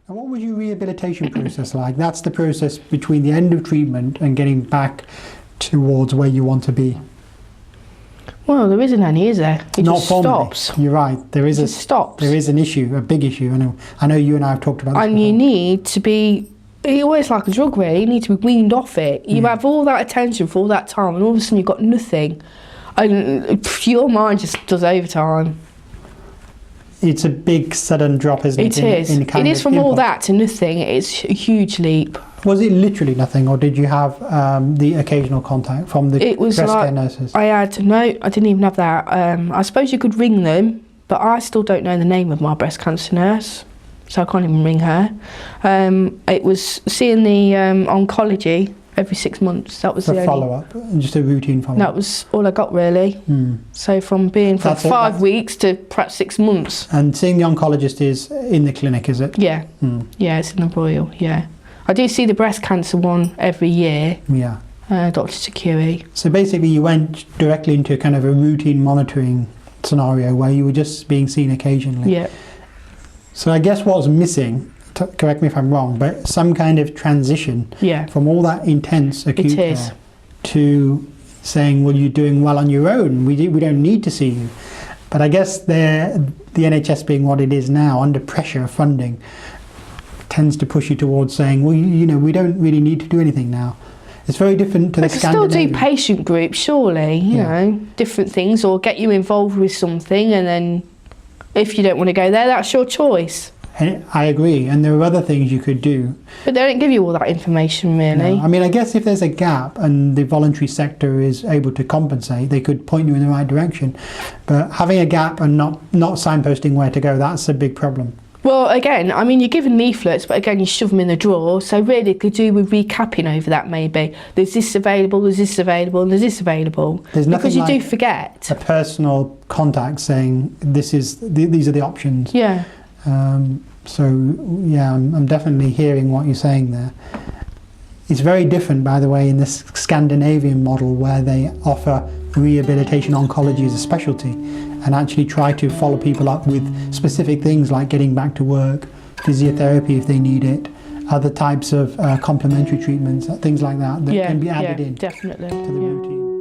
And what was your rehabilitation process like? That's the process between the end of treatment and getting back towards where you want to be. Well, there isn't any, is there? It Not just formally. stops. You're right. There is It just stops. There is an issue, a big issue. I know you and I have talked about this And before. you need to be, it's always like a drug really, you need to be weaned off it. You have all that attention for all that time and all of a sudden you've got nothing. And your mind just does overtime. It's a big sudden drop, isn't it? It is. Kind It is of from all input. that to nothing. It's a huge leap. Was it literally nothing, or did you have the occasional contact from the It was breast like, care nurses? I didn't even have that. I suppose you could ring them, but I still don't know the name of my breast cancer nurse, so I can't even ring her. It was seeing the oncology every 6 months. That was A the only follow-up, just a routine follow-up. That was all I got really. So from being from That's it, 5 weeks to perhaps 6 months. And seeing the oncologist is in the clinic, is it? Yeah, yeah, it's in the Royal. Yeah, I do see the breast cancer one every year. Yeah. Dr. Securi. So basically, you went directly into kind of a routine monitoring scenario where you were just being seen occasionally. Yeah. So I guess what's missing, correct me if I'm wrong, but some kind of transition Yeah. from all that intense acute It is. care to saying, well, you're doing well on your own. We don't need to see you. But I guess the NHS being what it is now, under pressure of funding, tends to push you towards saying, well, you know, we don't really need to do anything now. It's very different to the They can still Scandinavian. do patient groups, surely, you Yeah. know, different things, or get you involved with something, and then if you don't want to go there, that's your choice. And I agree, and there are other things you could do. But they don't give you all that information, really. No, I mean, I guess if there's a gap and the voluntary sector is able to compensate, they could point you in the right direction. But having a gap and not signposting where to go, that's a big problem. Well, again, I mean, you're given leaflets, but again, you shove them in the drawer. So really, it could do with recapping over that maybe. There's this available, there's this available, and there's this available. There's nothing because you do like forget. a personal contact saying, these are the options. Yeah. So, yeah, I'm definitely hearing what you're saying there. It's very different, by the way, in this Scandinavian model where they offer rehabilitation oncology as a specialty and actually try to follow people up with specific things like getting back to work, physiotherapy if they need it, other types of complementary treatments, things like that can be added in definitely. to the routine.